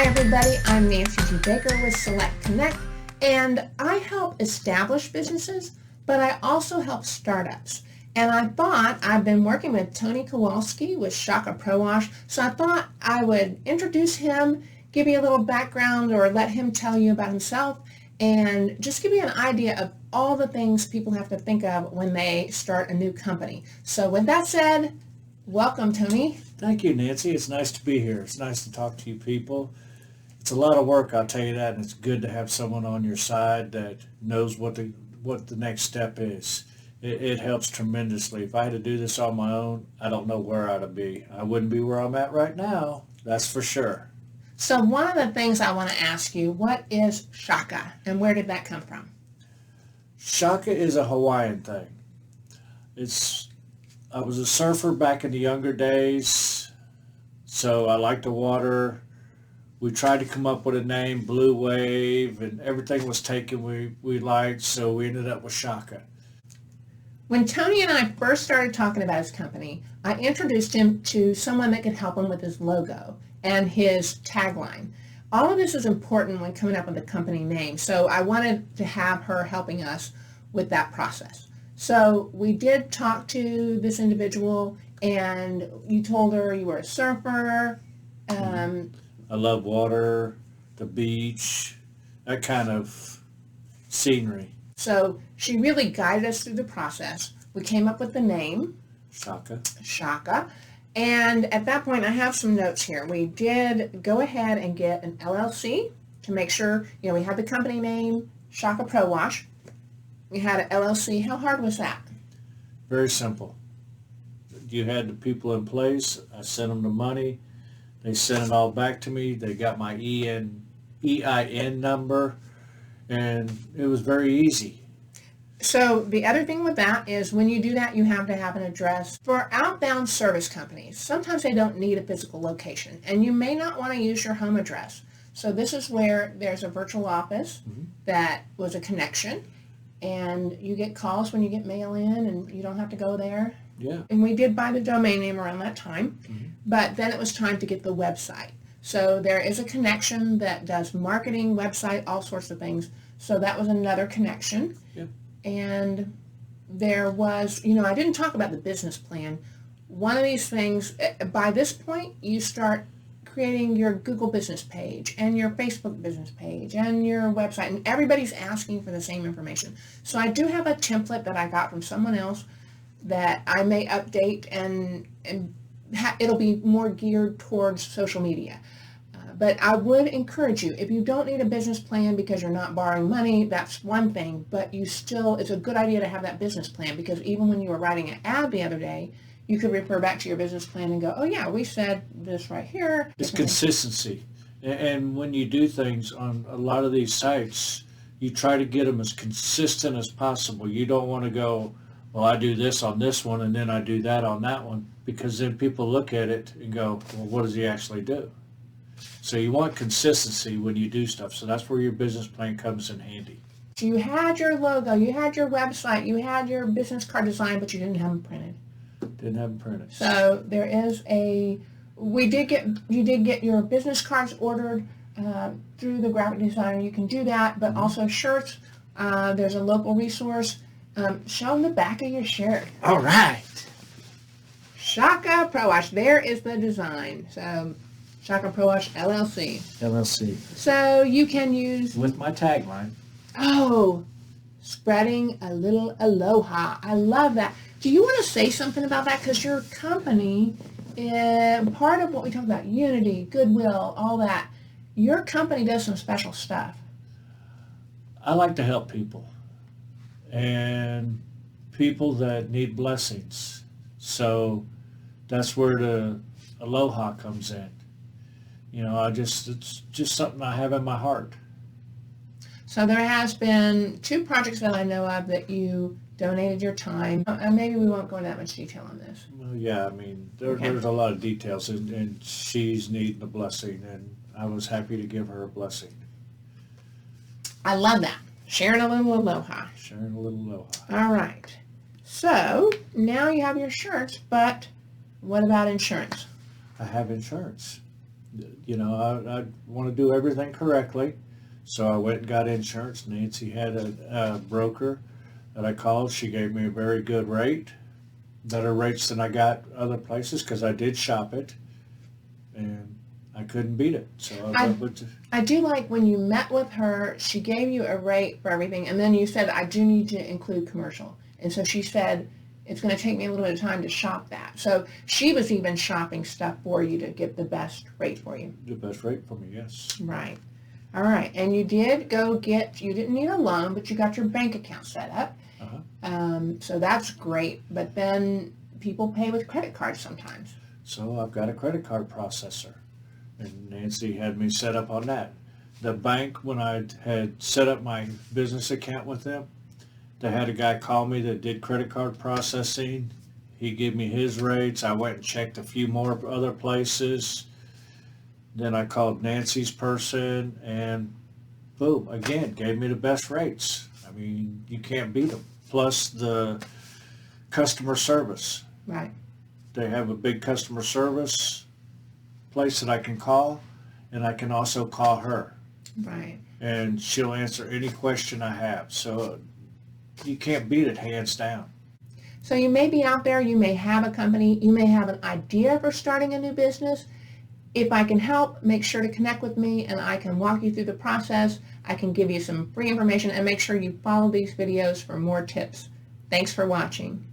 Hi everybody, I'm Nancy G. Baker with Select.Connect, and I help establish businesses, but I also help startups. And I thought, I've been working with Tony Kowalski with Shaka Prowash, so I thought I would introduce him, give you a little background, or let him tell you about himself, and just give you an idea of all the things people have to think of when they start a new company. So with that said, welcome, Tony. Thank you, Nancy. It's nice to be here. It's nice to talk to you people. It's a lot of work, I'll tell you that, and it's good to have someone on your side that knows what the next step is. It helps tremendously. If I had to do this on my own, I don't know where I'd be. I wouldn't be where I'm at right now, that's for sure. So one of the things I want to ask you, what is Shaka, and where did that come from? Shaka is a Hawaiian thing. I was a surfer back in the younger days, so I liked the water. We tried to come up with a name, Blue Wave, and everything was taken we liked, so we ended up with Shaka. When Tony and I first started talking about his company, I introduced him to someone that could help him with his logo and his tagline. All of this is important when coming up with a company name, so I wanted to have her helping us with that process. So we did talk to this individual, and you told her you were a surfer. I love water, the beach, that kind of scenery. So she really guided us through the process. We came up with the name, Shaka. And at that point, I have some notes here. We did go ahead and get an LLC to make sure, we had the company name, Shaka Prowash. We had an LLC. How hard was that? Very simple. You had the people in place. I sent them the money. They sent it all back to me. They got my EIN number, and it was very easy. So the other thing with that is when you do that, you have to have an address. For outbound service companies, sometimes they don't need a physical location, and you may not want to use your home address. So this is where there's a virtual office that was a connection, and you get calls when you get mail in, and you don't have to go there. Yeah. And we did buy the domain name around that time, but then it was time to get the website. So there is a connection that does marketing, website, all sorts of things. So that was another connection. Yeah. And there was, I didn't talk about the business plan. One of these things, by this point, you start creating your Google business page and your Facebook business page and your website, and everybody's asking for the same information. So I do have a template that I got from someone else that I may update, and it'll be more geared towards social media. But I would encourage you, if you don't need a business plan because you're not borrowing money, that's one thing, but it's a good idea to have that business plan, because even when you were writing an ad the other day, you could refer back to your business plan and go, oh yeah, we said this right here. It's consistency. And when you do things on a lot of these sites, you try to get them as consistent as possible. You don't want to go, well, I do this on this one and then I do that on that one, because then people look at it and go, well, what does he actually do? So you want consistency when you do stuff. So that's where your business plan comes in handy. You had your logo, you had your website, you had your business card design, but you didn't have them printed. Didn't have them printed. So there is you did get your business cards ordered through the graphic designer. You can do that, but also shirts. There's a local resource. Show them the back of your shirt. All right. Shaka Prowash. There is the design. So Shaka Prowash LLC. LLC. So you can use... With my tagline. Oh, spreading a little aloha. I love that. Do you want to say something about that? Because your company, part of what we talk about, unity, goodwill, all that, your company does some special stuff. I like to help people, and people that need blessings. So that's where the aloha comes in. It's just something I have in my heart. So there has been 2 projects that I know of that you donated your time. And maybe we won't go into that much detail on this. Well, yeah, there's a lot of details, and she's needing a blessing, and I was happy to give her a blessing. I love that. Sharing a little aloha. Sharing a little aloha. All right. So now you have your shirts, but what about insurance? I have insurance. You know, I want to do everything correctly. So I went and got insurance. Nancy had a broker that I called. She gave me a very good rate, better rates than I got other places because I did shop it, and I couldn't beat it. So I went with I do like when you met with her, she gave you a rate for everything, and then you said, I do need to include commercial. And so she said, it's going to take me a little bit of time to shop that. So she was even shopping stuff for you to get the best rate for you. the best rate for me, yes. Right. All right. And you did go you didn't need a loan, but you got your bank account set up. So that's great. But then people pay with credit cards sometimes. So I've got a credit card processor, and Nancy had me set up on that. The bank, when I had set up my business account with them, they had a guy call me that did credit card processing. He gave me his rates. I went and checked a few more other places. Then I called Nancy's person, and boom, again, gave me the best rates. I mean, you can't beat them. Plus the customer service. Right. They have a big customer service place that I can call, and I can also call her. Right. And she'll answer any question I have. So you can't beat it, hands down. So you may be out there, you may have a company, you may have an idea for starting a new business. If I can help, make sure to connect with me and I can walk you through the process. I can give you some free information and make sure you follow these videos for more tips. Thanks for watching.